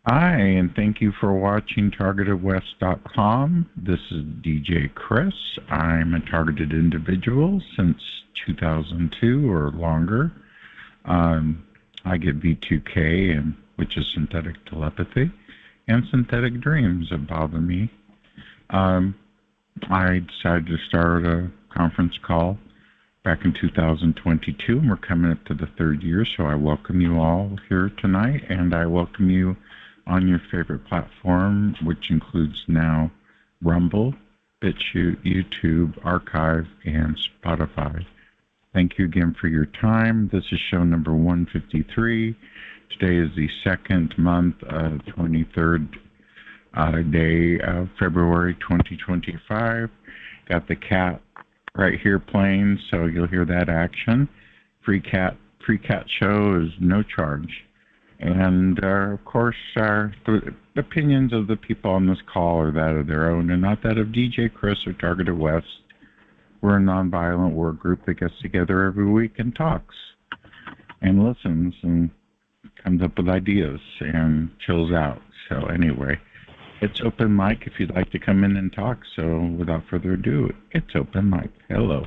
Hi, and thank you for watching TargetedWest.com. This is DJ Chris. I'm a targeted individual since 2002 or longer. I get V2K, which is synthetic telepathy, and synthetic dreams that bother me. I decided to start a conference call back in 2022, and we're coming up to the third year, so I welcome you all here tonight, and I welcome you on your favorite platform, which includes now Rumble, BitChute, YouTube, Archive, and Spotify. Thank you again for your time. This is show number 153. Today is the second month, 23rd day of February 2025. Got the cat right here playing, so you'll hear that action. Free cat show is no charge. And, of course, the opinions of the people on this call are that of their own and not that of DJ Chris or Targeted West. We're a nonviolent work group that gets together every week and talks and listens and comes up with ideas and chills out. So anyway, it's open mic if you'd like to come in and talk. So without further ado, it's open mic. Hello.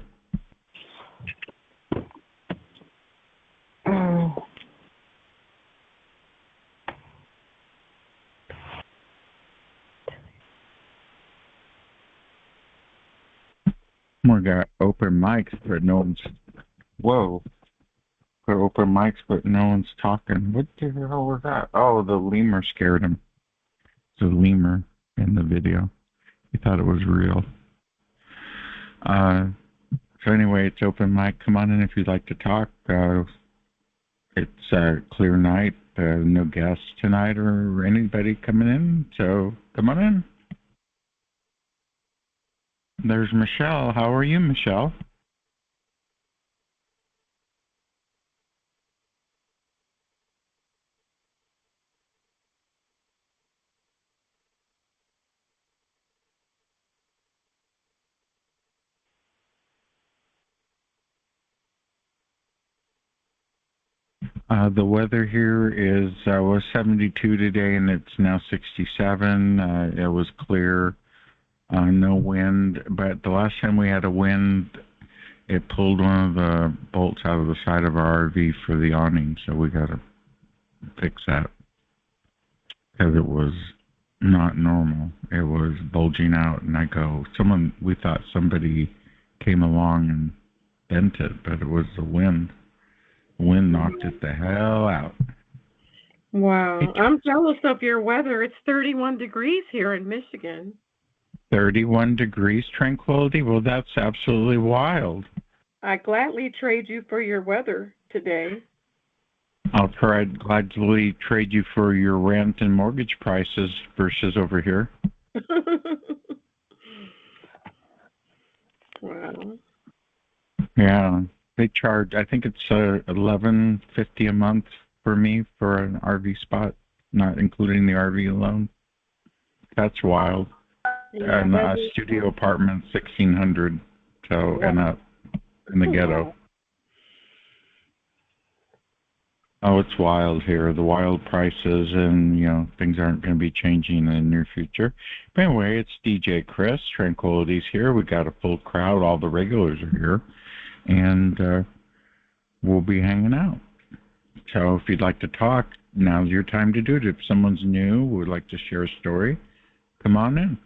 We got open mics, but no one's. Whoa. Got open mics, but no one's talking. What the hell was that? Oh, the lemur scared him. The lemur in the video. He thought it was real. So anyway, it's open mic. Come on in if you'd like to talk. It's a clear night. No guests tonight or anybody coming in. So come on in. There's Michelle. How are you, Michelle? The weather here is was 72 today, and it's now 67. It was clear, no wind. But the last time we had a wind, it pulled one of the bolts out of the side of our RV for the awning, so we got to fix that because it was not normal. It was bulging out, and we thought somebody came along and bent it, but it was the wind. The wind knocked it the hell out. Wow. I'm jealous of your weather. It's 31 degrees here in Michigan. 31 degrees tranquility? Well, that's absolutely wild. I gladly trade you for your weather today. I'll gladly trade you for your rent and mortgage prices versus over here. Wow. Yeah, they charge. I think it's $11.50 a month for me for an RV spot, not including the RV alone. That's wild. Yeah, and a studio apartment, $1,600. So and up in the ghetto. Oh, it's wild here. The wild prices, and things aren't going to be changing in the near future. But anyway, it's DJ Chris. Tranquility's here. We got a full crowd. All the regulars are here, and we'll be hanging out. So if you'd like to talk, now's your time to do it. If someone's new, would like to share a story, come on in.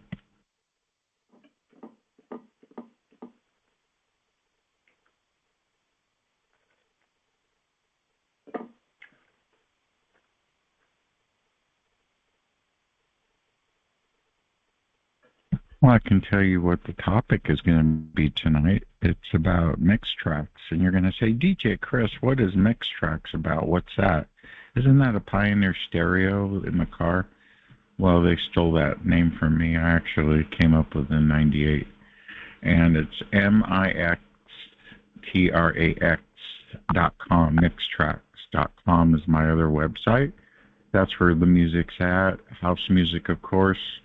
Well, I can tell you what the topic is going to be tonight. It's about MIxTrax, and you're going to say, DJ Chris, what is MIxTrax about? What's that? Isn't that a Pioneer stereo in the car? Well, they stole that name from me. I actually came up with it in '98, and it's MIxTrax.com. MIxTrax.com is my other website. That's where the music's at. House music, of course.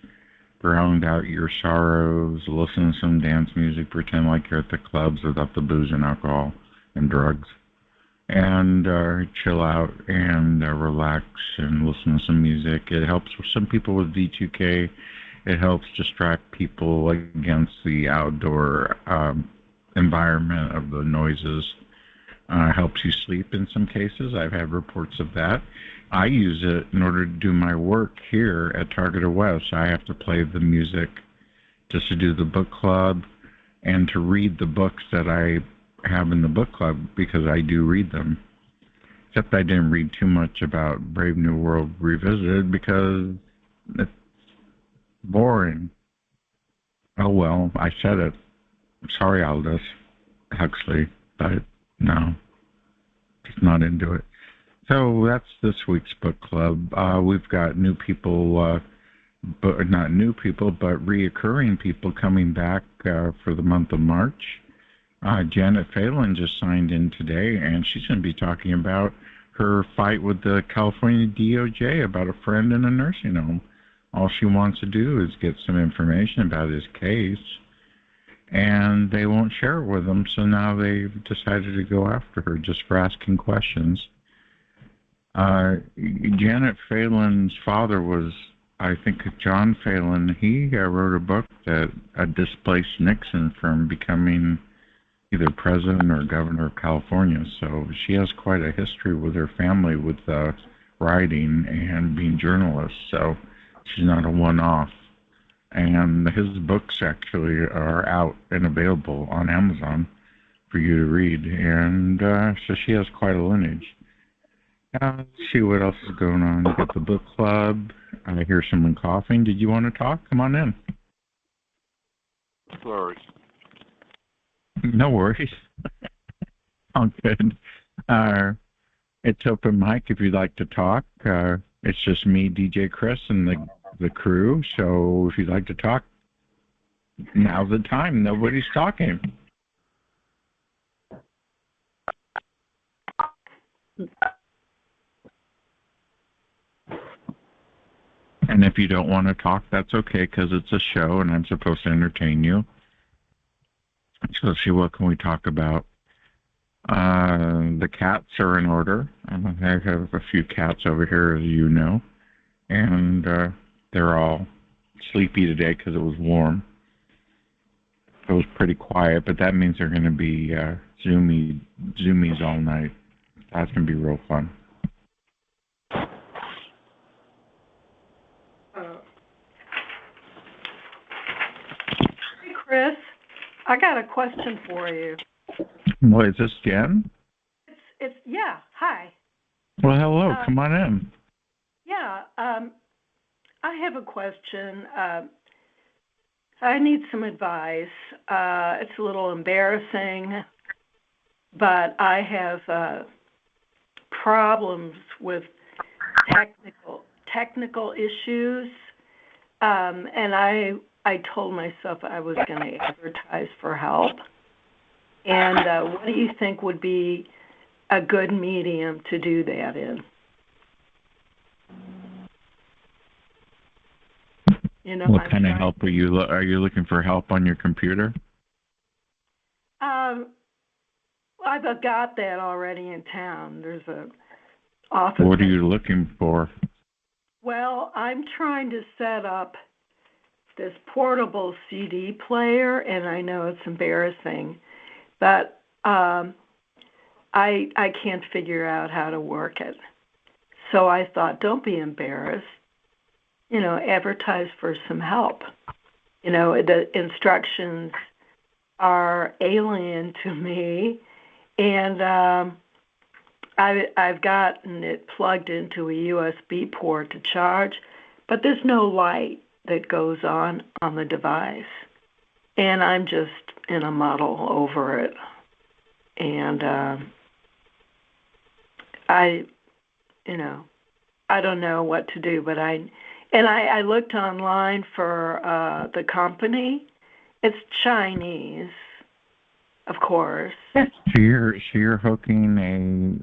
Drown out your sorrows, listen to some dance music, pretend like you're at the clubs without the booze and alcohol and drugs. and chill out and relax and listen to some music. It helps for some people with V2K. It helps distract people against the outdoor environment of the noises. Helps you sleep in some cases. I've had reports of that. I use it in order to do my work here at TargetedWest. I have to play the music just to do the book club and to read the books that I have in the book club because I do read them. Except I didn't read too much about Brave New World Revisited because it's boring. Oh well, I said it. Sorry, Aldous Huxley, but no, just not into it. So that's this week's book club. We've got new people, but not new people, but reoccurring people coming back for the month of March. Janet Phelan just signed in today, and she's going to be talking about her fight with the California DOJ about a friend in a nursing home. All she wants to do is get some information about his case, and they won't share it with them, so now they've decided to go after her just for asking questions. Janet Phelan's father was, I think, John Phelan. He wrote a book that displaced Nixon from becoming either president or governor of California. So she has quite a history with her family with writing and being journalists. So she's not a one-off. And his books actually are out and available on Amazon for you to read. And so she has quite a lineage. Let's see what else is going on. You got the book club. I hear someone coughing. Did you want to talk? Come on in. Sorry. No worries. All good. It's open mic if you'd like to talk. It's just me, DJ Chris, and the crew. So if you'd like to talk, now's the time. Nobody's talking. And if you don't want to talk, that's okay, because it's a show and I'm supposed to entertain you. So let's see, what can we talk about? The cats are in order. I have a few cats over here, as you know. And they're all sleepy today because it was warm. It was pretty quiet, but that means they're going to be zoomies all night. That's going to be real fun. Hey, Chris, I got a question for you. Well, is this Jen? Yeah, hi. Well, hello, come on in. Yeah, I have a question. I need some advice. It's a little embarrassing, but I have problems with technical issues, and I told myself I was going to advertise for help. And what do you think would be a good medium to do that in? You know, what kind of help are you looking for? Help on your computer? I've got that already in town. There's an office. What are you looking for? Well, I'm trying to set up this portable CD player, and I know it's embarrassing, but I can't figure out how to work it. So I thought, don't be embarrassed. You know, advertise for some help. You know, the instructions are alien to me, and I've gotten it plugged into a USB port to charge, but there's no light that goes on the device, and I'm just in a muddle over it. And I don't know what to do, but I looked online for the company. It's Chinese, of course. So you're hooking a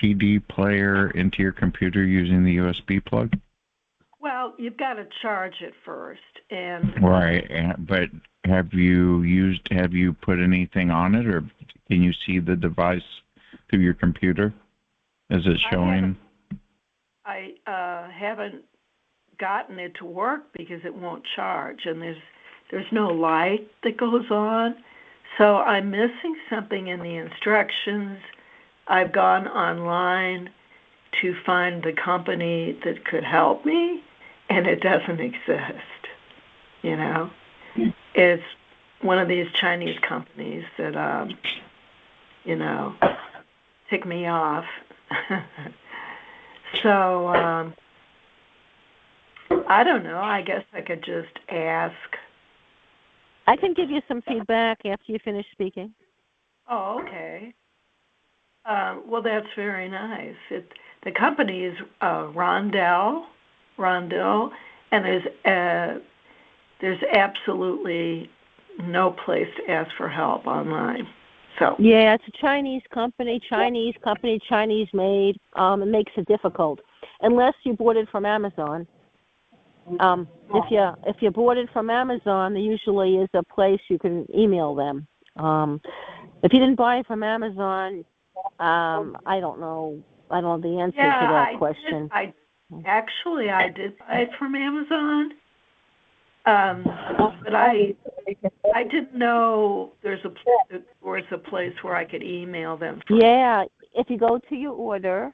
CD player into your computer using the USB plug? Well, you've got to charge it first, and right. But have you put anything on it, or can you see the device through your computer? Is it showing? I haven't gotten it to work because it won't charge, and there's no light that goes on. So I'm missing something in the instructions. I've gone online to find the company that could help me, and it doesn't exist. You know, it's one of these Chinese companies that tick me off. So I don't know. I guess I could just ask. I can give you some feedback after you finish speaking. Oh, okay. Well, that's very nice. The company is Rondell, and there's absolutely no place to ask for help online. So yeah, it's a Chinese company, Chinese made. It makes it difficult unless you bought it from Amazon. If you bought it from Amazon, there usually is a place you can email them. If you didn't buy it from Amazon, I don't know. I don't know the answer to that question. I did buy it from Amazon, but I didn't know there was a place where I could email them. Yeah, if you go to your order,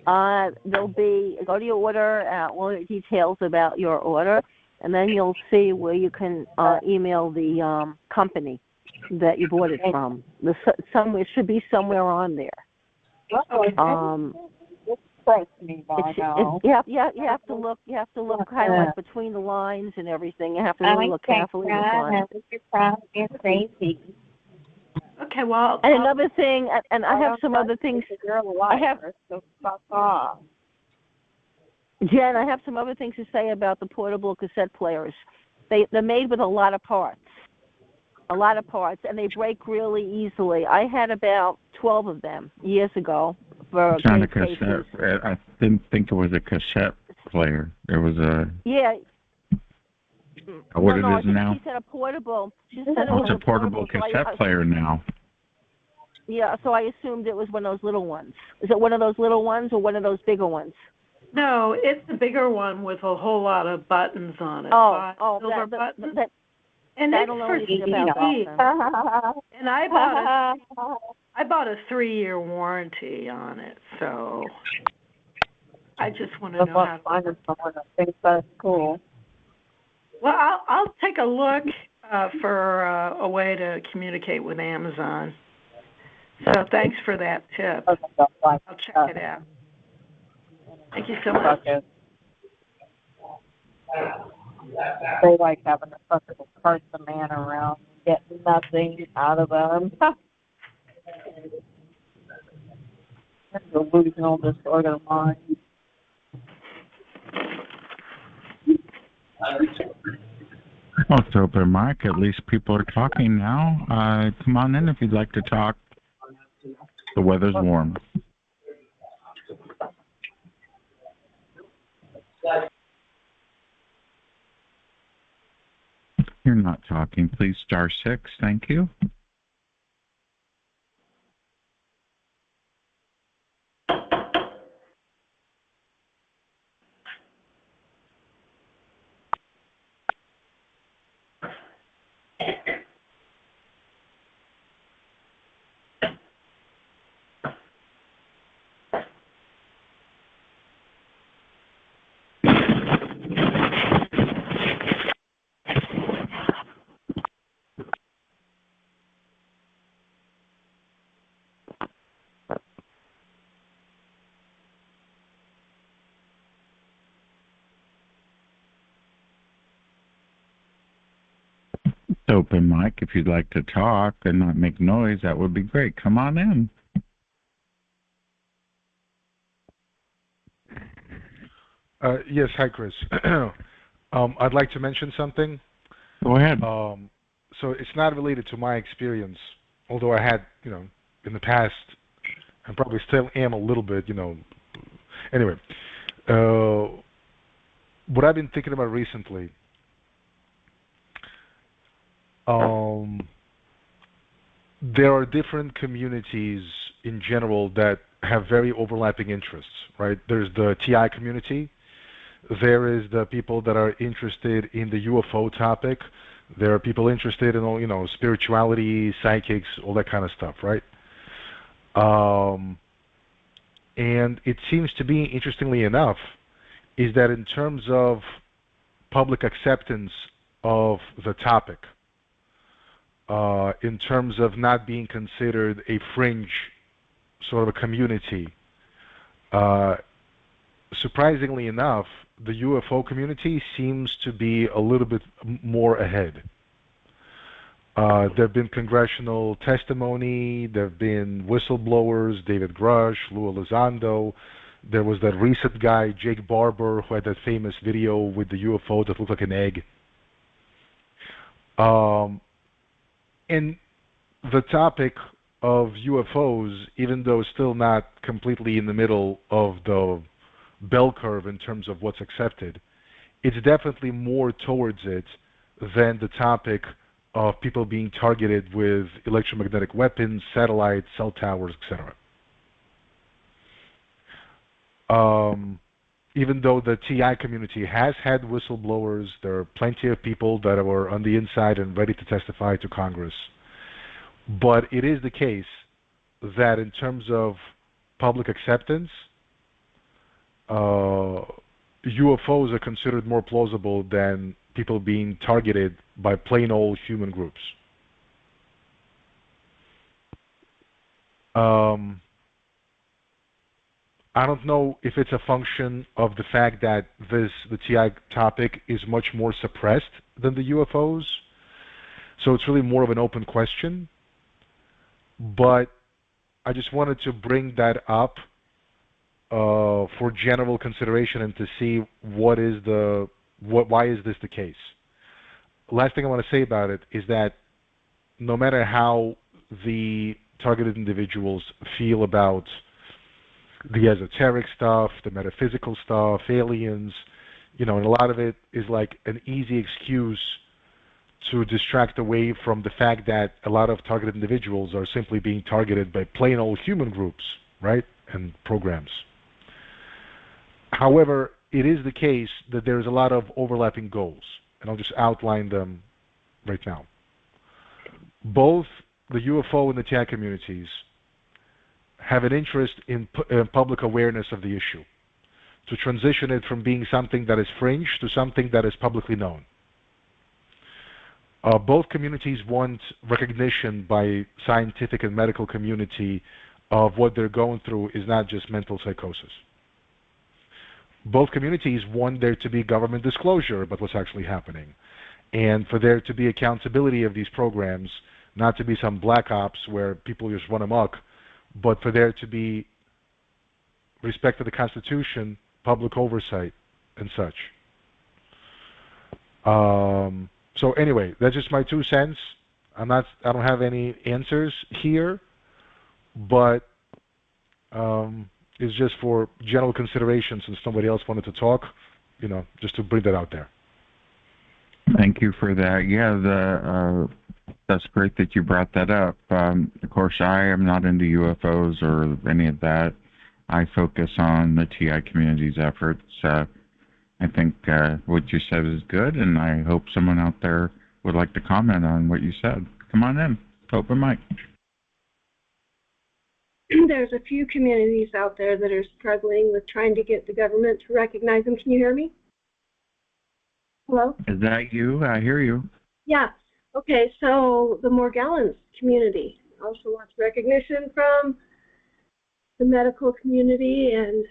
go to your order, all the details about your order, and then you'll see where you can email the company that you bought it from. It should be somewhere on there. You have to look. You have to look kind of like between the lines and everything. You have to really look carefully to find. Okay, well. And another thing, and I have some other things. Jen, I have some other things to say about the portable cassette players. They're made with a lot of parts, and they break really easily. I had about 12 of them years ago. It's not a cassette. I didn't think it was a cassette player. It was a. Yeah. What it is now? She said a portable. It's a portable cassette player now. Yeah, so I assumed it was one of those little ones. Is it one of those little ones or one of those bigger ones? No, it's the bigger one with a whole lot of buttons on it. Silver buttons. And it's for CD. And I bought a 3-year warranty on it, so I just want to know how to find someone that thinks that's cool. Well, I'll take a look for a way to communicate with Amazon. So thanks for that tip. I'll check it out. Thank you so much. They like having to fucking cart the man around, get nothing out of them. Delusional, disordered mind. Well, it's open mic. At least people are talking now. Come on in if you'd like to talk. The weather's warm. You're not talking. Please *6. Thank you. Open mic. If you'd like to talk and not make noise, that would be great. Come on in. Yes, hi, Chris. I'd like to mention something. Go ahead. So it's not related to my experience, although I had, in the past, and probably still am a little bit, Anyway, what I've been thinking about recently, there are different communities in general that have very overlapping interests, right? There's the TI community. There is the people that are interested in the UFO topic. There are people interested in all, spirituality, psychics, all that kind of stuff, right? And it seems to be, interestingly enough, is that in terms of public acceptance of the topic, in terms of not being considered a fringe sort of a community, surprisingly enough, the UFO community seems to be a little bit more ahead. There have been congressional testimony, there have been whistleblowers, David Grush, Lou Elizondo. There was that recent guy, Jake Barber, who had that famous video with the UFO that looked like an egg. And the topic of UFOs, even though it's still not completely in the middle of the bell curve in terms of what's accepted, it's definitely more towards it than the topic of people being targeted with electromagnetic weapons, satellites, cell towers, etc. Even though the TI community has had whistleblowers, there are plenty of people that were on the inside and ready to testify to Congress. But it is the case that in terms of public acceptance, UFOs are considered more plausible than people being targeted by plain old human groups. I don't know if it's a function of the fact that the TI topic is much more suppressed than the UFOs, so it's really more of an open question. But I just wanted to bring that up for general consideration and to see why is this the case. Last thing I want to say about it is that no matter how the targeted individuals feel about the esoteric stuff, the metaphysical stuff, aliens, and a lot of it is like an easy excuse to distract away from the fact that a lot of targeted individuals are simply being targeted by plain old human groups, right, and programs. However, it is the case that there's a lot of overlapping goals, and I'll just outline them right now. Both the UFO and the TI communities have an interest in public awareness of the issue, to transition it from being something that is fringe to something that is publicly known. Both communities want recognition by scientific and medical community of what they're going through is not just mental psychosis. Both communities want there to be government disclosure about what's actually happening, and for there to be accountability of these programs, not to be some black ops where people just run amok, but for there to be respect for the Constitution, public oversight, and such. So anyway, that's just my 2 cents. I don't have any answers here, but it's just for general consideration since somebody else wanted to talk, just to bring that out there. Thank you for that. Yeah, that's great that you brought that up. Of course, I am not into UFOs or any of that. I focus on the TI community's efforts. I think what you said is good, and I hope someone out there would like to comment on what you said. Come on in. Open mic. There's a few communities out there that are struggling with trying to get the government to recognize them. Can you hear me? Hello? Is that you? I hear you. Yeah. Okay, so the Morgellons community also wants recognition from the medical community and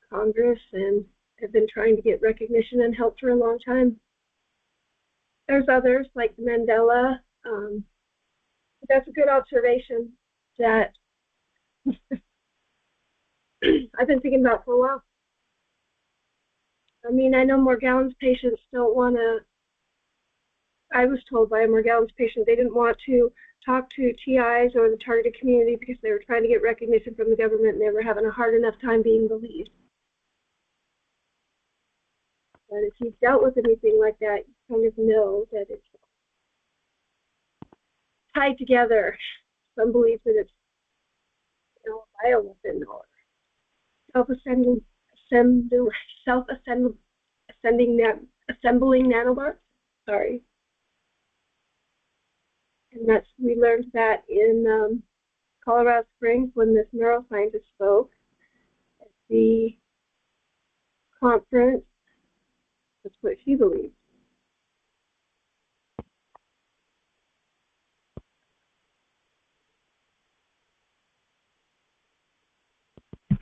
Congress, and have been trying to get recognition and help for a long time. There's others like Mandela. That's a good observation that I've been thinking about for a while. I mean, I know Morgellons patients don't want to, I was told by a Morgellons patient they didn't want to talk to TIs or the targeted community because they were trying to get recognition from the government and they were having a hard enough time being believed. But if you've dealt with anything like that, you kind of know that it's tied together. Some believe that it's bioweapon or self-ascending, assembling nanobots. Sorry. And we learned that in Colorado Springs when this neuroscientist spoke at the conference. That's what she believes.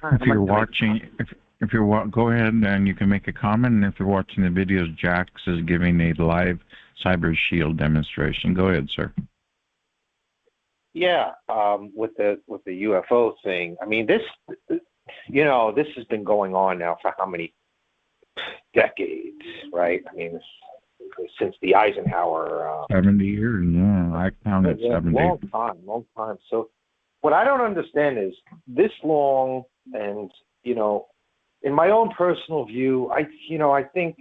If you're watching, if you're go ahead and you can make a comment. And if you're watching the videos, Jax is giving a live Cyber Shield demonstration. Go ahead, sir. Yeah, with the UFO thing. I mean, this has been going on now for how many decades, right? I mean, since the Eisenhower 70 years. Yeah, I counted 70. Long time. So, what I don't understand is this long, and in my own personal view, I think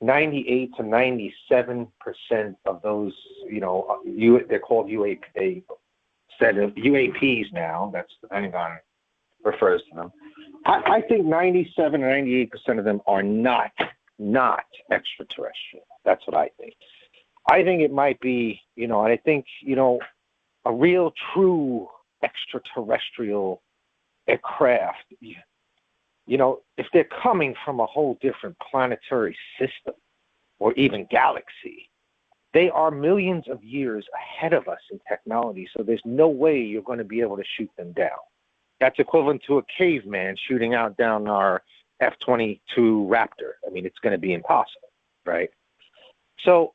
98 to 97% of those, they're called UAP. Instead of UAPs now, that's the Pentagon refers to them. I think 97 or 98% of them are not extraterrestrial. That's what I think. I think it might be, and I think, a real true extraterrestrial aircraft, if they're coming from a whole different planetary system or even galaxy, they are millions of years ahead of us in technology, so there's no way you're going to be able to shoot them down. That's equivalent to a caveman shooting out down our F-22 Raptor. I mean, it's going to be impossible, right? So,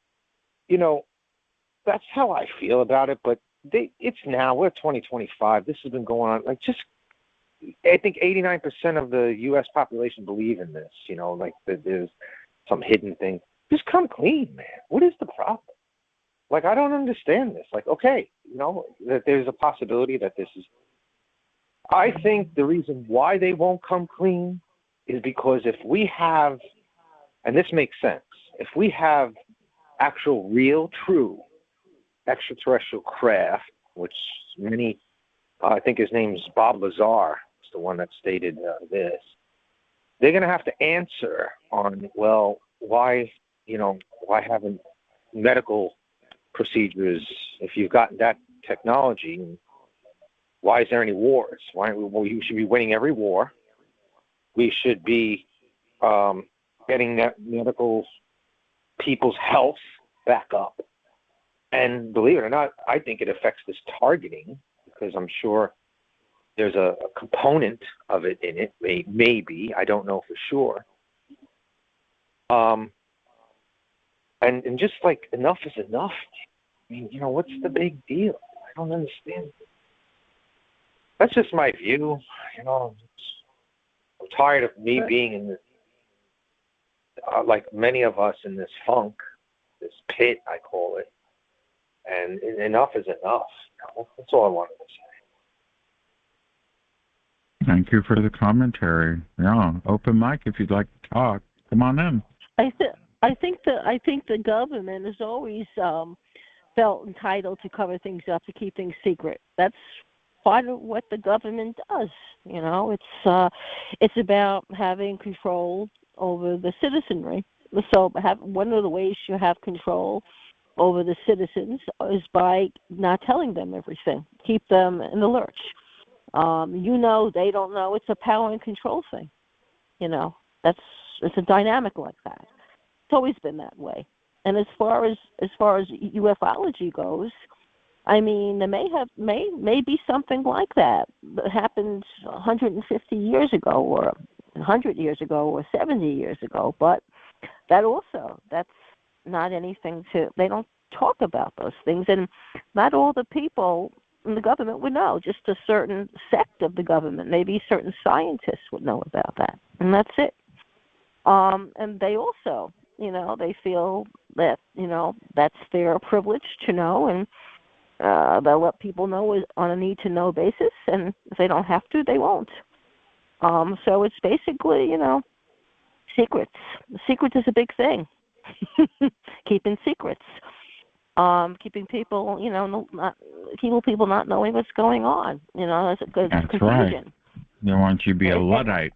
that's how I feel about it, but it's now, we're 2025. This has been going on, I think 89% of the U.S. population believe in this, there's some hidden thing. Just come clean, man. What is the problem? I don't understand this. Okay, that there's a possibility that this is. I think the reason why they won't come clean is because if we have, and this makes sense, if we have actual, real, true extraterrestrial craft, which many, I think his name's Bob Lazar, is the one that stated this, they're going to have to answer on, well, why haven't medical procedures, if you've got that technology, why is there any wars? We should be winning every war. We should be getting that medical people's health back up. And believe it or not, I think it affects this targeting, because I'm sure there's a component of it in it, maybe, I don't know for sure. And just enough is enough. I mean, what's the big deal? I don't understand. That's just my view. I'm tired of me being in this, like many of us in this funk, this pit, I call it. And enough is enough. That's all I wanted to say. Thank you for the commentary. Yeah, open mic if you'd like to talk. Come on in. I think the government has always felt entitled to cover things up, to keep things secret. That's part of what the government does. It's about having control over the citizenry. So one of the ways you have control over the citizens is by not telling them everything. Keep them in the lurch. They don't know. It's a power and control thing. It's a dynamic like that. It's always been that way. And as far as ufology goes, I mean, there may be something like that happened 150 years ago, or 100 years ago, or 70 years ago. But that's not anything they don't talk about those things, and not all the people in the government would know. Just a certain sect of the government, maybe certain scientists would know about that, and that's it. And they also, they feel that, that's their privilege to know, and they'll let people know on a need-to-know basis, and if they don't have to, they won't. So it's basically, secrets. Secrets is a big thing. Keeping secrets. keeping people, people not knowing what's going on. It's That's confusion. right. They want you to be a Luddite.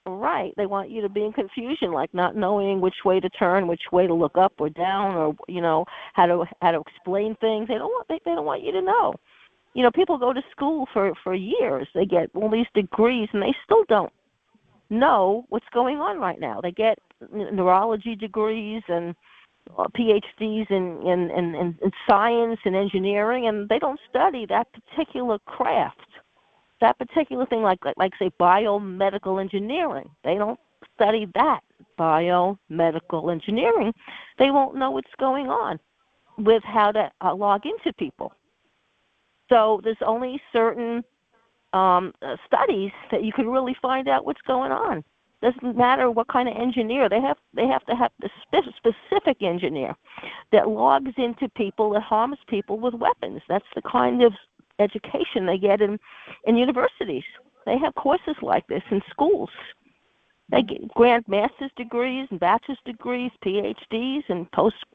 Right. They want you to be in confusion, like not knowing which way to turn, which way to look up or down, or how to explain things. They don't want you to know. People go to school for years. They get all these degrees, and they still don't know what's going on right now. They get neurology degrees and PhDs in science and engineering, and they don't study that particular craft, that particular thing, like say biomedical engineering. They don't study that biomedical engineering. They won't know what's going on with how to log into people. So there's only certain studies that you can really find out what's going on. Doesn't matter what kind of engineer they have. They have to have the specific engineer that logs into people, that harms people with weapons. That's the kind of education they get in universities. They have courses like this in schools. They grant master's degrees and bachelor's degrees, PhDs, and post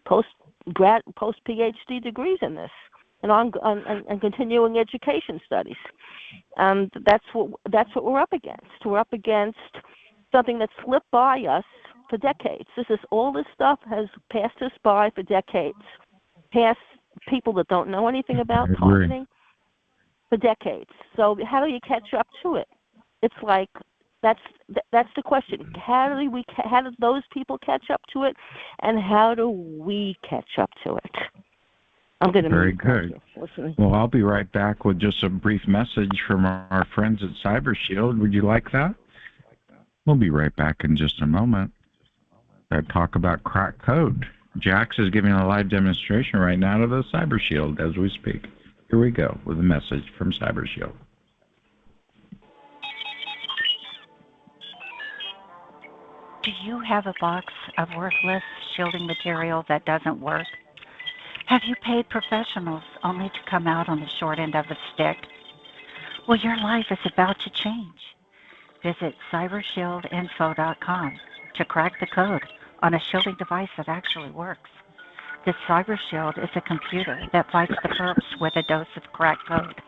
PhD degrees in this, and continuing education studies. And that's what we're up against. We're up against something that slipped by us for decades. All this stuff has passed us by for decades, past people that don't know anything about targeting for decades. So how do you catch up to it? It's like that's the question. How do those people catch up to it, and how do we catch up to it? I'm going to Very good. Well, I'll be right back with just a brief message from our friends at CyberShield. Would you like that? We'll be right back in just a moment. Talk about crack code. Jax is giving a live demonstration right now of the CyberShield as we speak. Here we go with a message from CyberShield. Do you have a box of worthless shielding material that doesn't work? Have you paid professionals only to come out on the short end of the stick? Well, your life is about to change. Visit cybershieldinfo.com to crack the code on a shielding device that actually works. The CyberShield is a computer that fights the perps with a dose of crack code.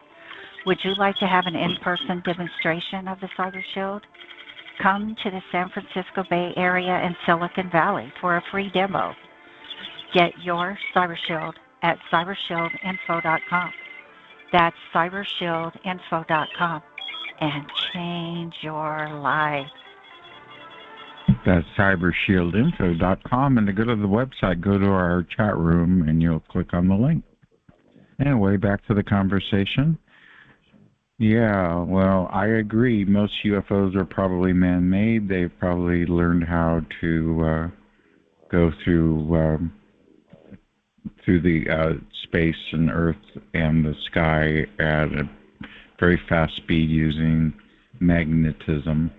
Would you like to have an in-person demonstration of the CyberShield? Come to the San Francisco Bay Area and Silicon Valley for a free demo. Get your CyberShield at cybershieldinfo.com. That's cybershieldinfo.com. And change your life. That's cybershieldinfo.com, and to go to the website, go to our chat room, and you'll click on the link. Anyway, back to the conversation. Yeah, well, I agree. Most UFOs are probably man-made. They've probably learned how to go through the space and Earth and the sky at a very fast speed using magnetism.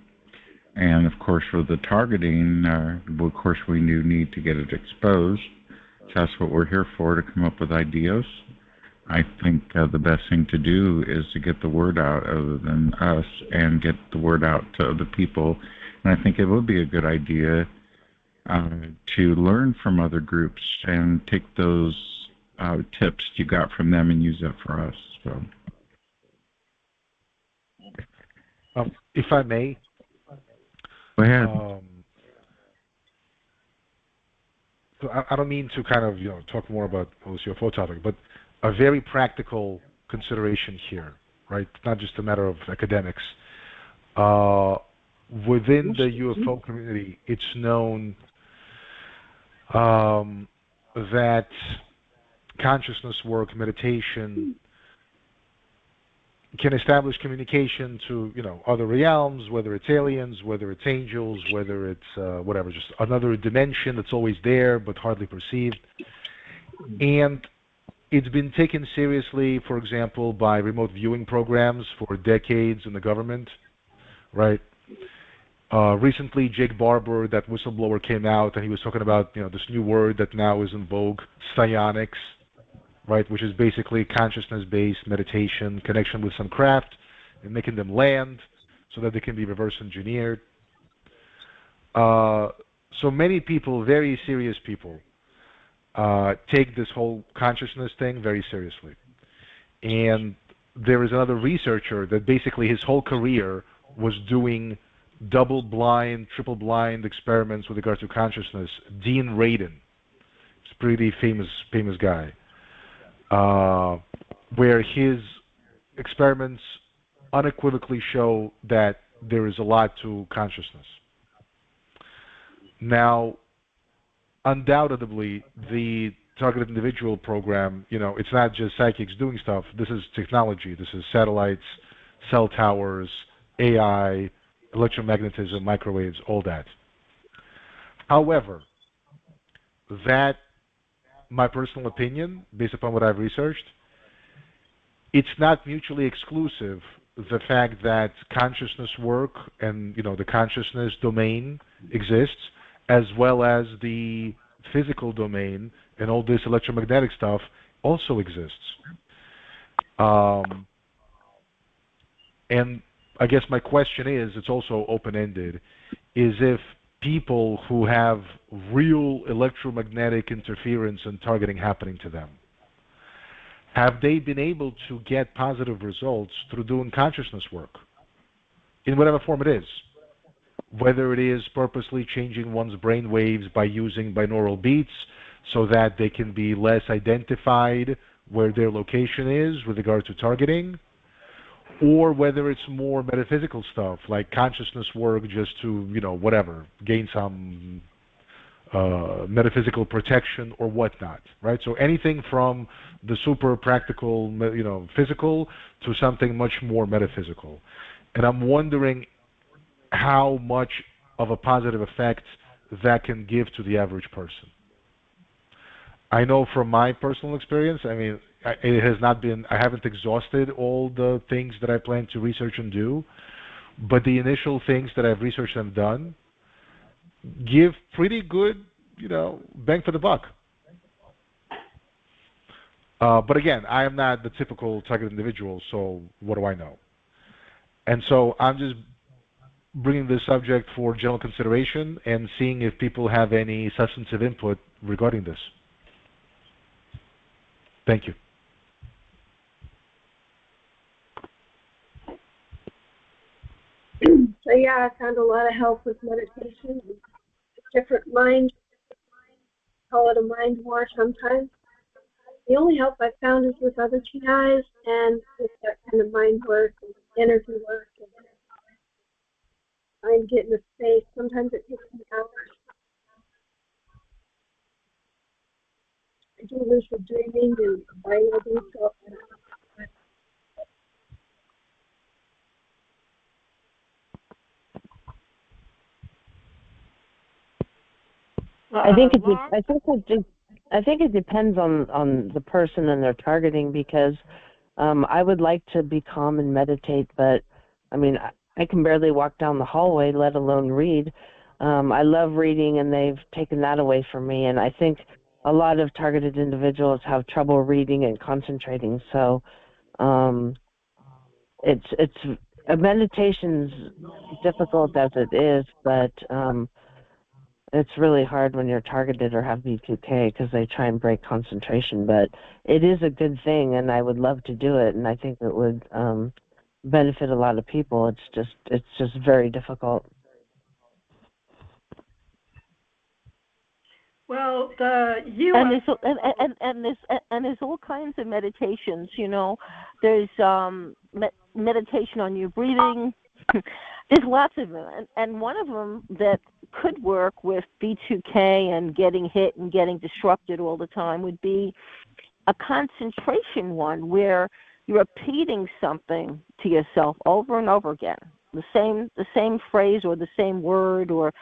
And of course, for the targeting, of course, we do need to get it exposed. So that's what we're here for, to come up with ideas. I think the best thing to do is to get the word out other than us, and get the word out to other people. And I think it would be a good idea to learn from other groups and take those tips you got from them and use that for us. So. If I may, go ahead. So I don't mean to kind of talk more about this UFO topic, but a very practical consideration here, right? It's not just a matter of academics. Within the UFO community, it's known that consciousness work, meditation, can establish communication to other realms, whether it's aliens, whether it's angels, whether it's whatever, just another dimension that's always there but hardly perceived. And it's been taken seriously, for example, by remote viewing programs for decades in the government, right? Recently, Jake Barber, that whistleblower, came out and he was talking about this new word that now is in vogue, psionics, right, which is basically consciousness-based meditation, connection with some craft, and making them land so that they can be reverse engineered. So many people, very serious people, take this whole consciousness thing very seriously. And there is another researcher that basically his whole career was doing double-blind, triple-blind experiments with regard to consciousness. Dean Radin, he's a pretty famous guy, where his experiments unequivocally show that there is a lot to consciousness. Now, undoubtedly, the targeted individual program, it's not just psychics doing stuff. This is technology. This is satellites, cell towers, AI, electromagnetism, microwaves, all that. However, that, my personal opinion, based upon what I've researched, it's not mutually exclusive, the fact that consciousness work and, the consciousness domain exists, as well as the physical domain and all this electromagnetic stuff also exists. And I guess my question is, it's also open-ended, is if people who have real electromagnetic interference and targeting happening to them, have they been able to get positive results through doing consciousness work, in whatever form it is? Whether it is purposely changing one's brain waves by using binaural beats so that they can be less identified where their location is with regard to targeting, or whether it's more metaphysical stuff like consciousness work just to, whatever, gain some metaphysical protection or whatnot, right? So anything from the super practical, physical to something much more metaphysical. And I'm wondering how much of a positive effect that can give to the average person. I know from my personal experience, it has not been, I haven't exhausted all the things that I plan to research and do, but the initial things that I've researched and done give pretty good, bang for the buck. But again, I am not the typical targeted individual, so what do I know? And so I'm just bringing this subject for general consideration and seeing if people have any substantive input regarding this. Thank you. So yeah, I found a lot of help with meditation, different mind, call it a mind war sometimes. The only help I've found is with other TIs and with that kind of mind work and energy work. And I'm getting a space. Sometimes it takes me hours. I do lucid dreaming and biology stuff. I think it depends on the person and their targeting, because I would like to be calm and meditate, but I can barely walk down the hallway, let alone read. I love reading, and they've taken that away from me, and I think a lot of targeted individuals have trouble reading and concentrating. So meditation's difficult as it is, but it's really hard when you're targeted or have B2K because they try and break concentration. But it is a good thing, and I would love to do it, and I think it would benefit a lot of people. It's just very difficult. Well, the U.S. and there's all kinds of meditations. There's meditation on your breathing. There's lots of them, and one of them that could work with B2K and getting hit and getting disrupted all the time would be a concentration one where you're repeating something to yourself over and over again, the same phrase or the same word, or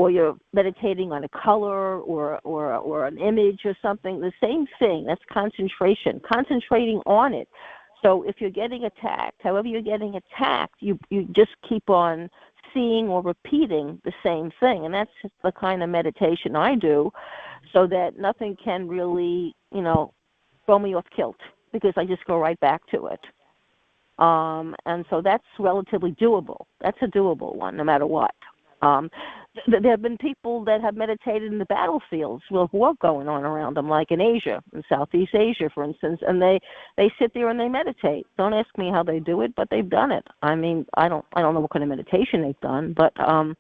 you're meditating on a color or an image or something, the same thing. That's concentration, concentrating on it. So if you're getting attacked, however you're getting attacked, you just keep on seeing or repeating the same thing. And that's the kind of meditation I do, so that nothing can really, throw me off kilt, because I just go right back to it. And so that's relatively doable. That's a doable one, no matter what. there have been people that have meditated in the battlefields with war going on around them, like in Asia, in Southeast Asia, for instance, and they sit there and they meditate. Don't ask me how they do it, but they've done it. I mean, I don't know what kind of meditation they've done, but I'm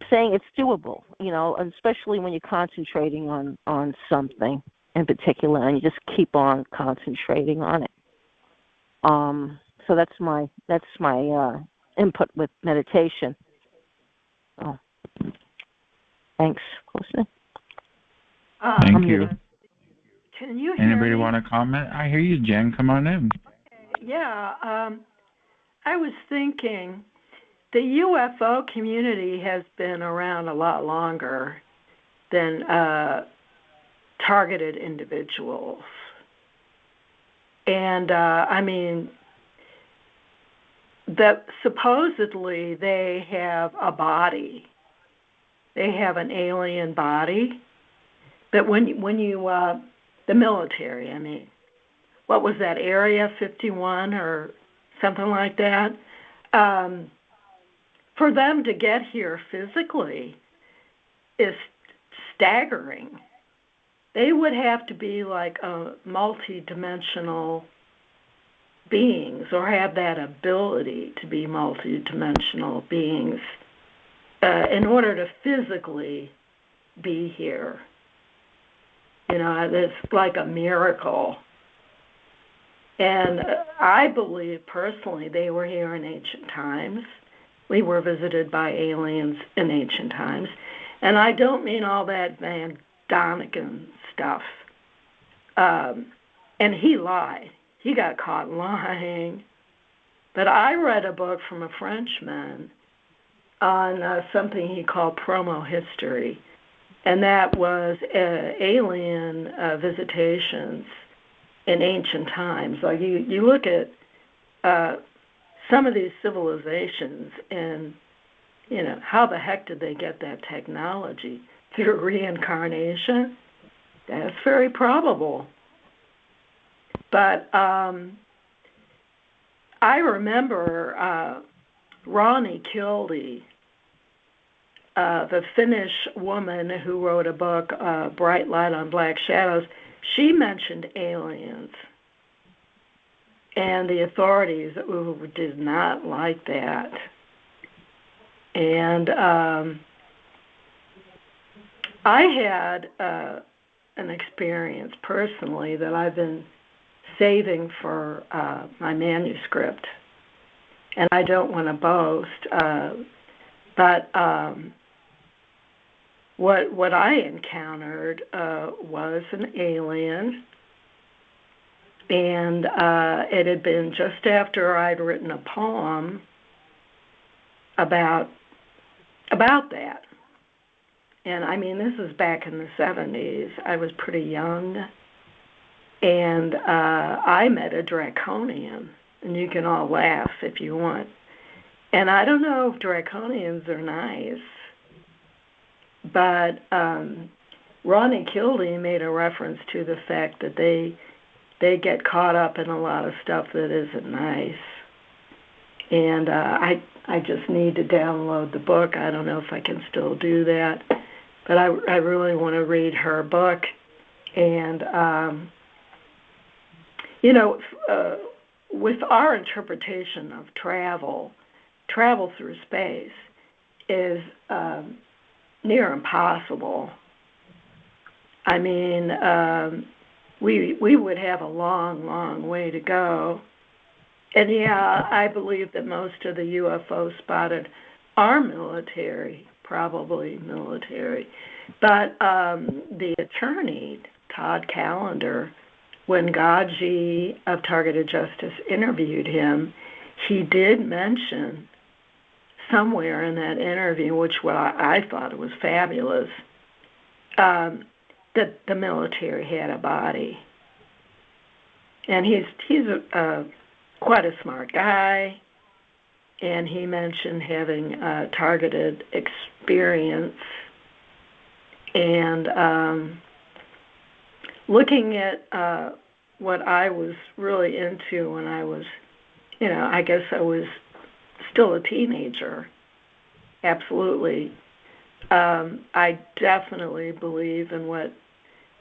saying it's doable, and especially when you're concentrating on something in particular, and you just keep on concentrating on it. So that's my input with meditation. Oh, thanks, Closely. Thank you. Can you hear Anybody me? want to comment? I hear you, Jen. Come on in. Yeah, I was thinking the UFO community has been around a lot longer than targeted individuals. And, I mean, that supposedly they have a body. They have an alien body. But when you the military, I mean, what was that, Area 51 or something like that? For them to get here physically is staggering. They would have to be like a multi-dimensional beings or have that ability to be multi-dimensional beings in order to physically be here. It's like a miracle. And I believe personally they were here in ancient times. We were visited by aliens in ancient times. And I don't mean all that Van Doniken stuff. And he lied. He got caught lying. But I read a book from a Frenchman on something he called promo history. And that was alien visitations in ancient times. Like you look at some of these civilizations and, how the heck did they get that technology? Through reincarnation? That's very probable. But I remember Ronnie Kilde, the Finnish woman who wrote a book, Bright Light on Black Shadows. She mentioned aliens. And the authorities did not like that. And I had an experience personally that I've been saving for my manuscript. And I don't want to boast, but what I encountered was an alien. And it had been just after I'd written a poem about that. And I mean, this is back in the 70s. I was pretty young. And I met a draconian. And you can all laugh if you want. And I don't know if draconians are nice. But Ronnie Kilde made a reference to the fact that they get caught up in a lot of stuff that isn't nice. And I just need to download the book. I don't know if I can still do that. But I really want to read her book. And, with our interpretation of travel through space is near impossible. I mean, we would have a long, long way to go. And yeah, I believe that most of the UFOs spotted are military, probably military. But the attorney, Todd Callender, when Gaji of Targeted Justice interviewed him, he did mention somewhere in that interview, which I thought it was fabulous, that the military had a body. And he's quite a smart guy, and he mentioned having targeted experience. And looking at what I was really into when I was, I guess I was still a teenager, absolutely. I definitely believe in what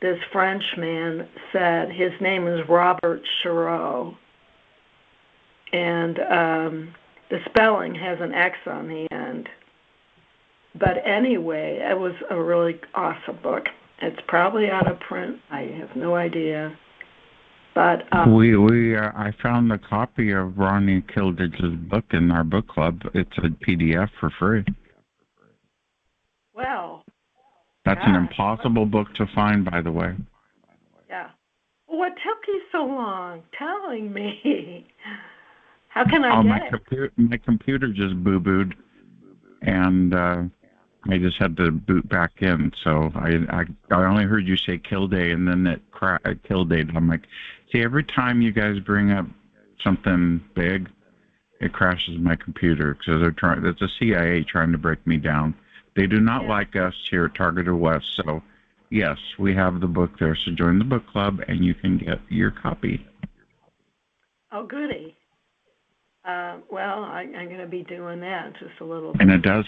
this Frenchman said. His name is Robert Chirot, and the spelling has an X on the end. But anyway, it was a really awesome book. It's probably out of print. I have no idea. But I found a copy of Ronnie Kildage's book in our book club. It's a PDF for free. Well, that's an impossible book to find, by the way. Yeah. Well, what took you so long telling me? How can I get it? My computer just boo-booed, and I just had to boot back in. So I only heard you say Kilday, and then it Kilday. I'm like, see, every time you guys bring up something big, it crashes my computer because it's the CIA trying to break me down. They do not like us here at Targeted West. So, yes, we have the book there. So join the book club, and you can get your copy. Oh, goody. Well, I'm going to be doing that just a little bit. And it does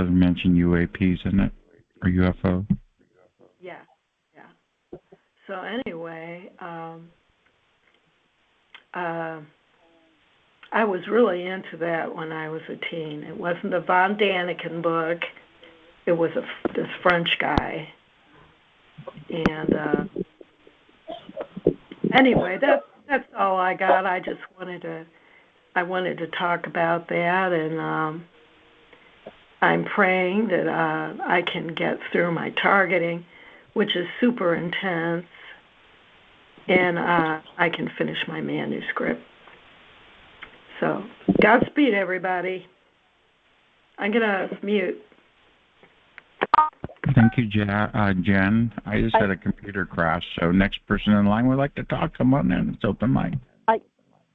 mention UAPs in it, or UFO. Yeah. So anyway, I was really into that when I was a teen. It wasn't the Von Daniken book. It was this French guy. And anyway, that's all I got. I just wanted to talk about that, and I'm praying that I can get through my targeting, which is super intense, and I can finish my manuscript. So, Godspeed, everybody. I'm going to mute. Thank you, Jen. I just had a computer crash, so next person in line would like to talk. Come on in. It's open mic.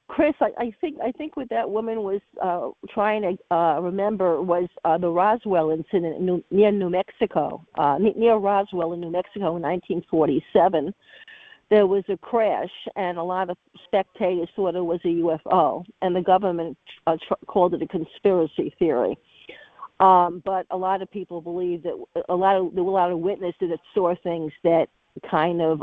Chris, I think what that woman was trying to remember was the Roswell incident near New Mexico, near Roswell in New Mexico in 1947. There was a crash, and a lot of spectators thought it was a UFO, and the government called it a conspiracy theory. But a lot of people believe that there were a lot of witnesses that saw things that kind of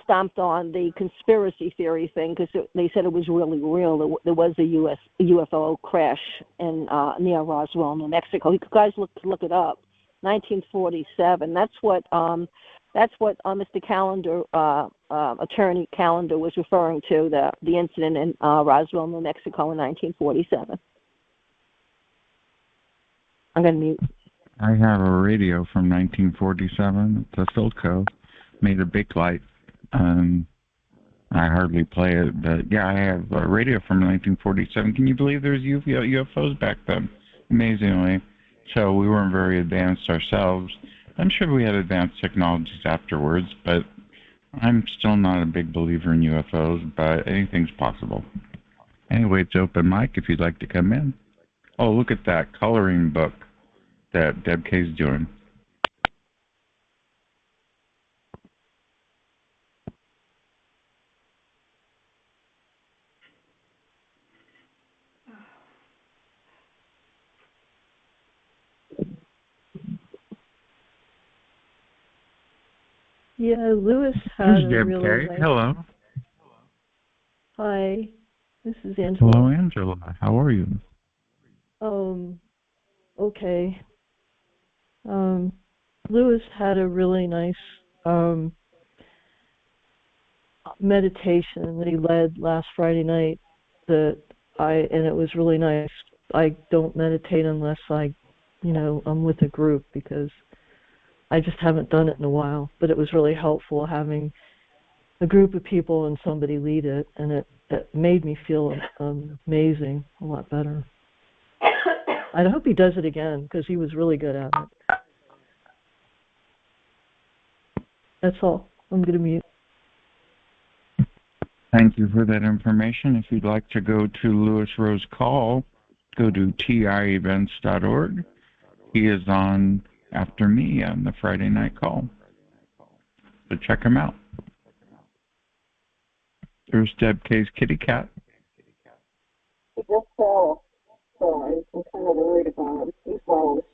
stomped on the conspiracy theory thing, because they said it was really real. There was a UFO crash in near Roswell, New Mexico. You guys look it up. 1947. That's what Mr. Callender, Attorney Callender, was referring to, the incident in Roswell, New Mexico in 1947. I'm going to mute. I have a radio from 1947. It's a Philco, made of Bakelite. I hardly play it, but yeah, I have a radio from 1947. Can you believe there's UFOs back then? Amazingly. So we weren't very advanced ourselves. I'm sure we had advanced technologies afterwards, but I'm still not a big believer in UFOs, but anything's possible. Anyway, it's open mic if you'd like to come in. Oh, look at that coloring book that Deb K's doing. Yeah, Lewis had Deb really K. Hello. Hi, this is Angela. Hello, Angela. How are you? Okay. Lewis had a really nice meditation that he led last Friday night and it was really nice. I don't meditate unless I'm with a group, because I just haven't done it in a while, but it was really helpful having a group of people and somebody lead it, and it made me feel amazing, a lot better. I hope he does it again, because he was really good at it. That's all. I'm going to mute. Thank you for that information. If you'd like to go to Lewis Rose Call, go to tievents.org. He is on after me on the Friday night call. So check him out. There's Deb K's kitty cat. He just fell, so I'm kind of worried about him. He's well.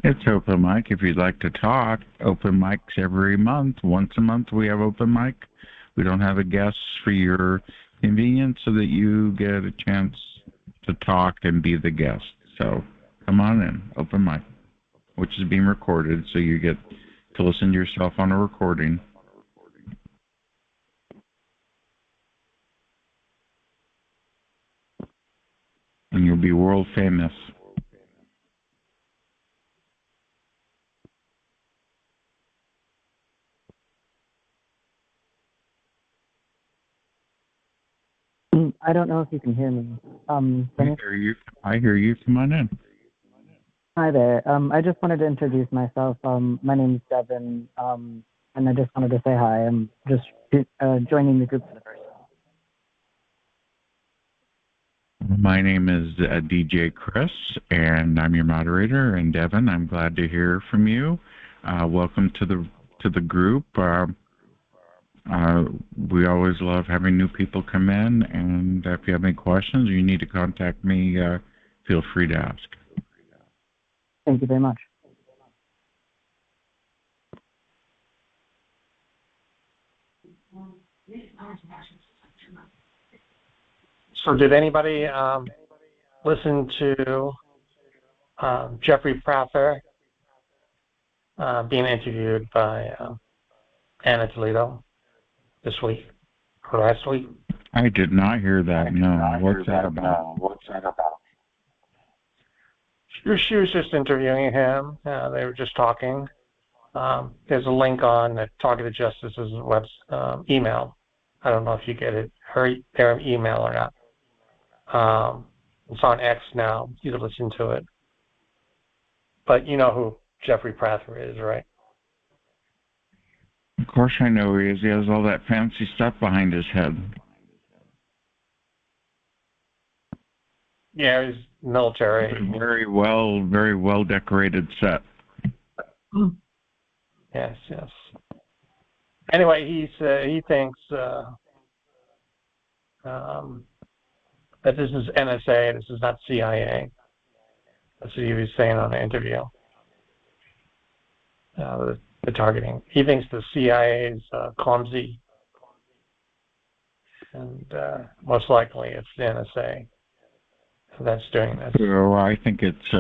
It's open mic. If you'd like to talk, open mics every month. Once a month we have open mic. We don't have a guest for your convenience so that you get a chance to talk and be the guest. So come on in, open mic, which is being recorded, so you get to listen to yourself on a recording. And you'll be world famous. I don't know if you can hear me. I hear you. I hear you. Come on in. Hi there. I just wanted to introduce myself. My name is Devin, and I just wanted to say hi. I'm just joining the group for the first time. My name is DJ Chris, and I'm your moderator. And Devin, I'm glad to hear from you. Welcome to the group. We always love having new people come in, and if you have any questions or you need to contact me, feel free to ask. Thank you very much. So did anybody listen to Jeffrey Prather being interviewed by Anna Toledo this week or last week? I did not hear that. No. What's that about? She was just interviewing him. They were just talking. There's a link on Targeted Justice's web email. I don't know if you get it, their email or not. It's on X now. You can listen to it. But you know who Jeffrey Prather is, right? Of course I know who he is. He has all that fancy stuff behind his head. Yeah, he's military. Very well decorated set. Yes. Anyway, he thinks that this is NSA, this is not CIA. That's what he was saying on the interview. The targeting. He thinks the CIA is clumsy, and most likely it's the NSA that's doing this. So I think it's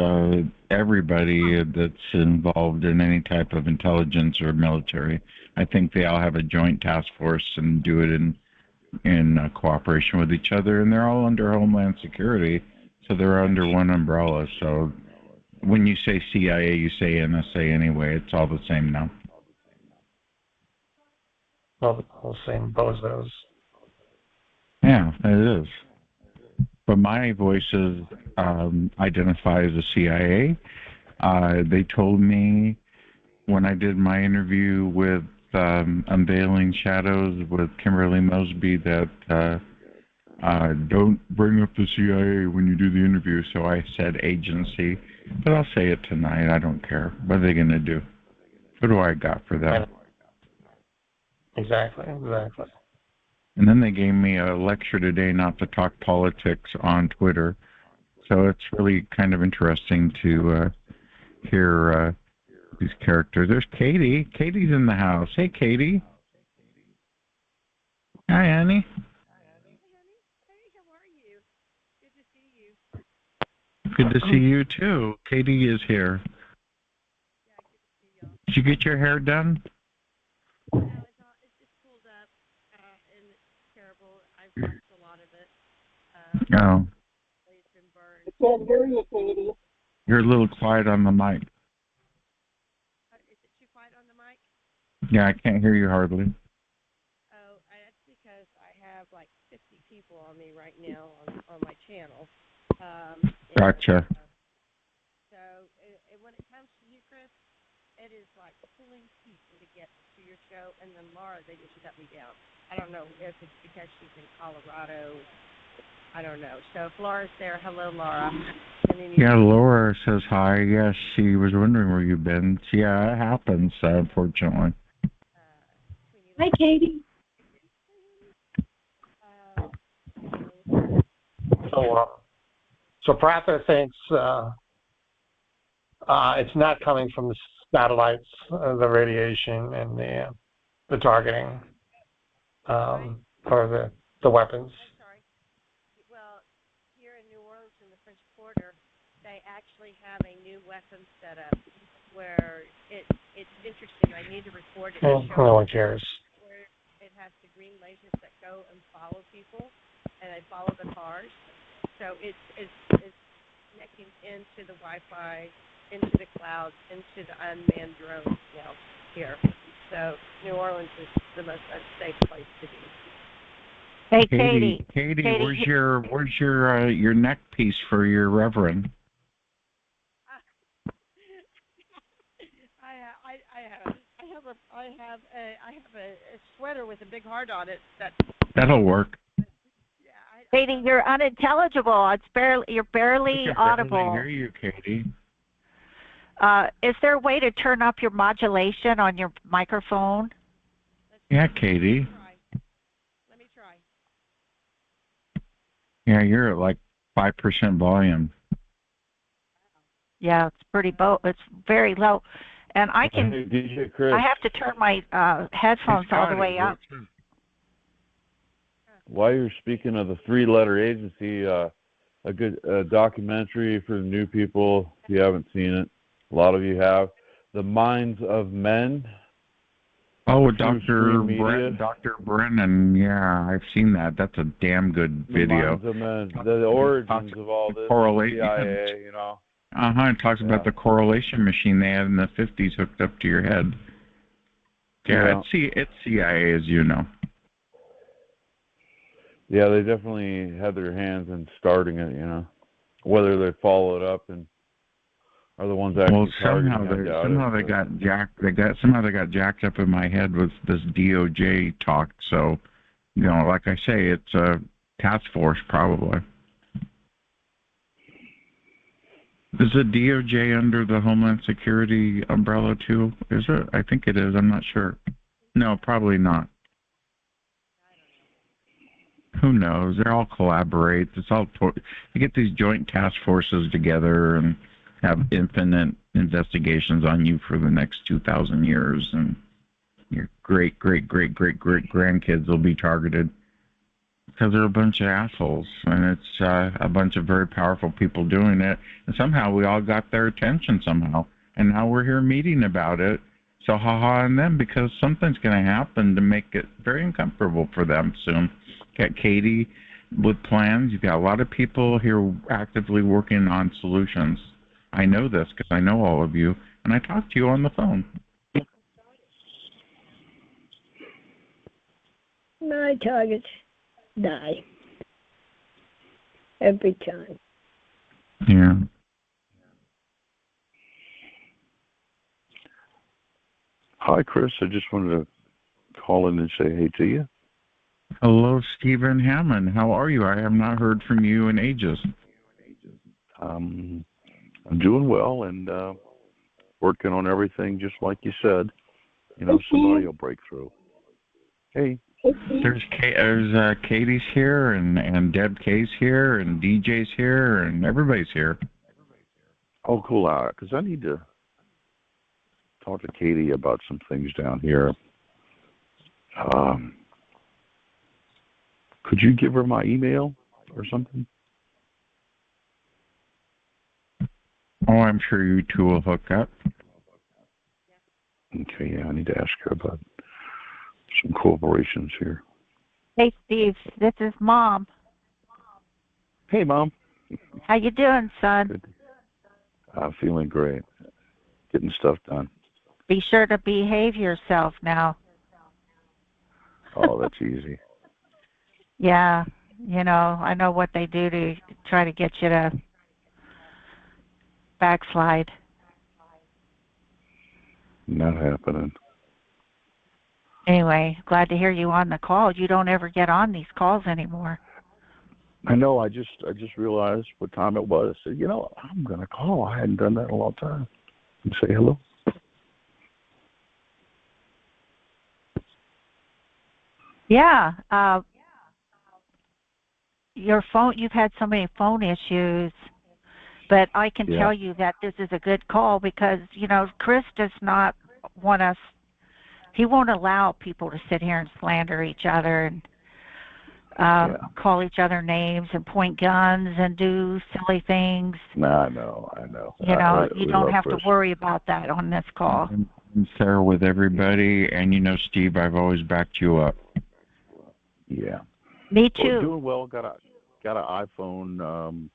everybody that's involved in any type of intelligence or military. I think they all have a joint task force and do it in cooperation with each other, and they're all under Homeland Security, so they're under one umbrella. So when you say CIA, you say NSA anyway. It's all the same now. Well, the same bozos. Yeah, it is. But my voices identify as a CIA. They told me when I did my interview with Unveiling Shadows with Kimberly Mosby that don't bring up the CIA when you do the interview. So I said agency, but I'll say it tonight. I don't care. What are they going to do? What do I got for that? Exactly. And then they gave me a lecture today not to talk politics on Twitter. So it's really kind of interesting to hear these characters. There's Katie. Katie's in the house. Hey, Katie. Hi, Annie. Good to see you, too. Katie is here. Did you get your hair done? No, it's just pulled up, and it's terrible. I've watched a lot of it. Oh. It's been burned. I can't hear you, Katie. You're a little quiet on the mic. Is it too quiet on the mic? Yeah, I can't hear you hardly. Oh, that's because I have like 50 people on me right now on my channel. Gotcha. So when it comes to you, Chris, it is like pulling teeth to get to your show, and then Laura, they just shut me down. I don't know if it's because she's in Colorado. I don't know. So if Laura's there, hello, Laura. Yeah, Laura says hi. Yes, she was wondering where you've been. Yeah, it happens, unfortunately. Hi, Katie. So Pratha thinks it's not coming from the satellites, the radiation and the targeting, or the weapons. Sorry. Well, here in New Orleans in the French Quarter, they actually have a new weapon set up where it's interesting. I need to record it. No one cares. Where it has the green lasers that go and follow people, and they follow the cars. So it's connecting into the Wi-Fi, into the clouds, into the unmanned drones now here. So New Orleans is the most unsafe place to be. Hey, Katie, where's your neck piece for your reverend? I have a sweater with a big heart on it. That'll work. Katie, you're unintelligible. You're barely audible. I can barely hear you, Katie. Is there a way to turn up your modulation on your microphone? Yeah, Katie. Let me try. Yeah, you're at like 5% volume. Yeah, it's very low, and I can. Hey, DJ Chris. I have to turn my headphones all the way up. While you're speaking of the three-letter agency, a good documentary for the new people, if you haven't seen it, a lot of you have, The Minds of Men. Oh, Dr. Brennan, yeah, I've seen that. That's a damn good video. The Minds of Men, the origins of all this, CIA, you know. It talks about the correlation machine they had in the 50s hooked up to your head. Yeah, it's CIA, as you know. Yeah, they definitely had their hands in starting it, you know. Whether they follow it up and are the ones actually somehow they got jacked up in my head with this DOJ talk. So, you know, like I say, it's a task force probably. Is the DOJ under the Homeland Security umbrella too? Is it? I think it is. I'm not sure. No, probably not. Who knows? They all collaborate. It's all you get these joint task forces together and have infinite investigations on you for the next 2,000 years, and your great grandkids will be targeted because they're a bunch of assholes, and it's a bunch of very powerful people doing it. And somehow we all got their attention somehow, and now we're here meeting about it. So ha-ha on them, because something's going to happen to make it very uncomfortable for them soon. Got Katie with plans. You've got a lot of people here actively working on solutions. I know this because I know all of you, and I talk to you on the phone. My targets die every time. Yeah. Hi, Chris. I just wanted to call in and say hey to you. Hello, Stephen Hammond. How are you? I have not heard from you in ages. I'm doing well and working on everything just like you said. You know, somebody will break through. Hey. There's Katie's here, and Deb K's here, and DJ's here, and everybody's here. Oh, cool. Because I need to talk to Katie about some things down here. Could you give her my email or something? Oh, I'm sure you two will hook up. Okay, yeah, I need to ask her about some corporations here. Hey, Steve, this is Mom. Hey, Mom. How you doing, son? Good. I'm feeling great. Getting stuff done. Be sure to behave yourself now. Oh, that's easy. Yeah, you know, I know what they do to try to get you to backslide. Not happening. Anyway, glad to hear you on the call. You don't ever get on these calls anymore. I know. I just realized what time it was. I said, I'm going to call. I hadn't done that in a long time. And say hello. Yeah. Your phone, you've had so many phone issues, but I can tell you that this is a good call because, Chris does not want us, he won't allow people to sit here and slander each other and call each other names and point guns and do silly things. I know. You don't have to worry about that on this call. I'm fair with everybody, and Steve, I've always backed you up. Yeah. Me too. Well, doing well. Got an iPhone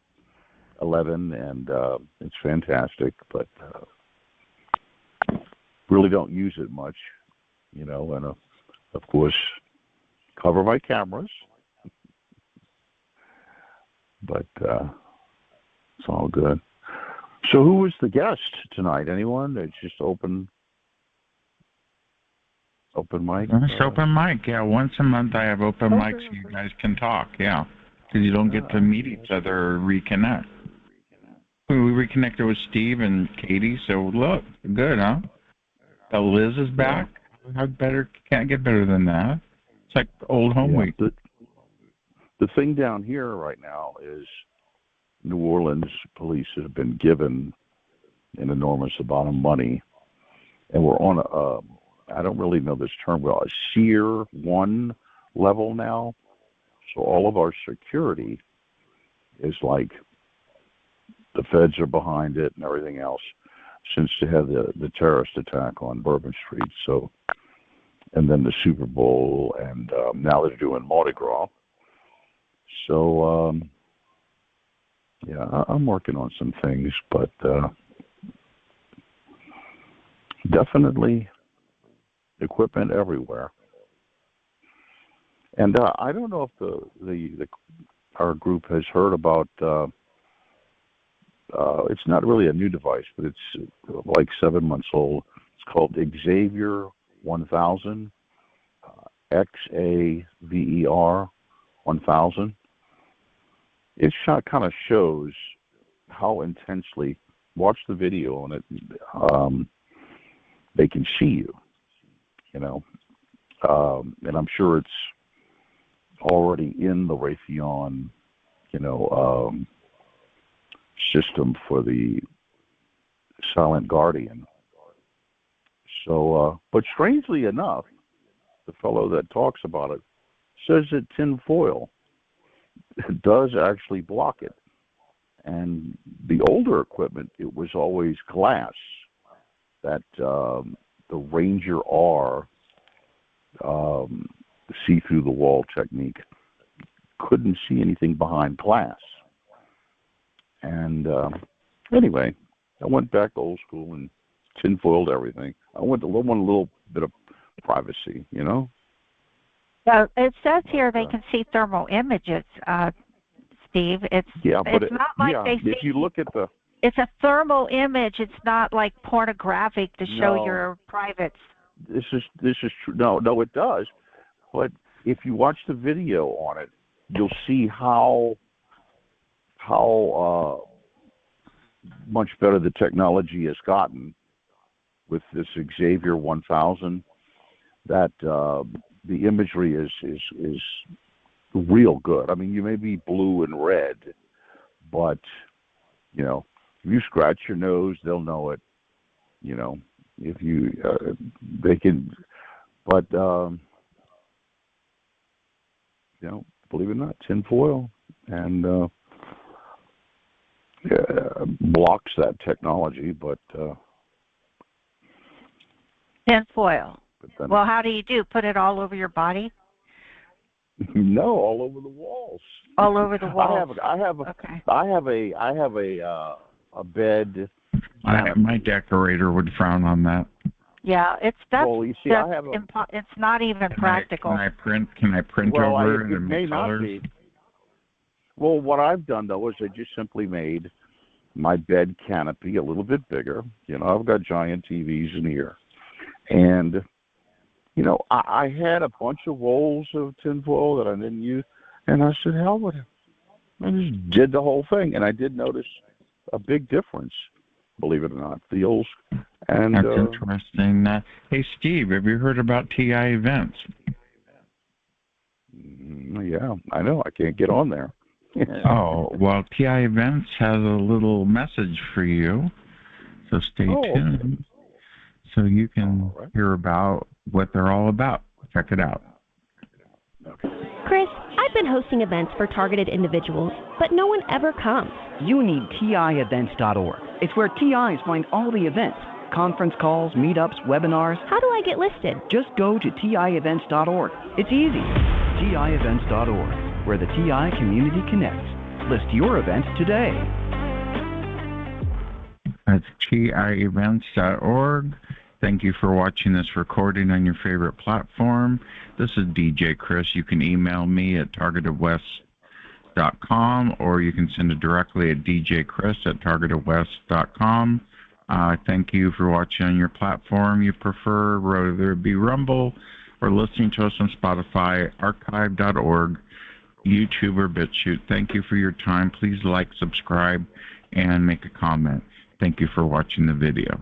11, and it's fantastic, but really don't use it much, and of course cover my cameras, but it's all good. So who was the guest tonight? Anyone? It's just open mic? It's open mic, yeah. Once a month I have open mic so you guys can talk, yeah. Because you don't get to meet each other or reconnect. We reconnected with Steve and Katie, so look, good, huh? Liz is back. How better? Can't get better than that. It's like old home week. The thing down here right now is New Orleans police have been given an enormous amount of money, and we're on I don't really know this term well, a Tier 1 level now. So all of our security is like the feds are behind it and everything else since they had the terrorist attack on Bourbon Street. So, and then the Super Bowl, and now they're doing Mardi Gras. So, I'm working on some things, but definitely equipment everywhere. And I don't know if our group has heard about. It's not really a new device, but it's like 7 months old. It's called Xavier 1000, XAVER 1000. It kind of shows how intensely. Watch the video on it. They can see you. And I'm sure it's already in the Raytheon, system for the Silent Guardian. So, but strangely enough, the fellow that talks about it says that tinfoil does actually block it. And the older equipment, it was always glass. That the Ranger R see-through-the-wall technique couldn't see anything behind glass. And anyway, I went back old school and tinfoiled everything. I want a little bit of privacy, So it says here they can see thermal images, Steve. It's not like they see. If you look at the, it's a thermal image. It's not like pornographic to show your privates. This is true. No, it does. But if you watch the video on it, you'll see how much better the technology has gotten with this Xavier 1000. That the imagery is real good. I mean, you may be blue and red, but if you scratch your nose, they'll know it. If you they can, but believe it or not, tinfoil and blocks that technology, but tinfoil. Well, how do you do? Put it all over your body? No, all over the walls. All over the walls. I have a bed. My decorator would frown on that. Yeah, it's not even practical. Can I print over it may not be. Well, what I've done though is I just simply made my bed canopy a little bit bigger. I've got giant TVs in here, And, I had a bunch of rolls of tinfoil that I didn't use, and I said, hell with it. I just did the whole thing, and I did notice a big difference, believe it or not, feels. And that's interesting. Hey, Steve, have you heard about TI events? Yeah, I know. I can't get on there. Oh, well, TI events has a little message for you, so stay tuned so you can hear about what they're all about. Check it out. Chris, I've been hosting events for targeted individuals, but no one ever comes. You need TIevents.org. It's where TIs find all the events, conference calls, meetups, webinars. How do I get listed? Just go to TIevents.org. It's easy. TIevents.org, where the TI community connects. List your events today. That's TIevents.org. Thank you for watching this recording on your favorite platform. This is DJ Chris. You can email me at TargetedWest.com, or you can send it directly at djchris@targetedwest.com. Thank you for watching on your platform you prefer, whether it be Rumble or listening to us on Spotify, archive.org, YouTube, or BitChute. Thank you for your time. Please like, subscribe, and make a comment. Thank you for watching the video.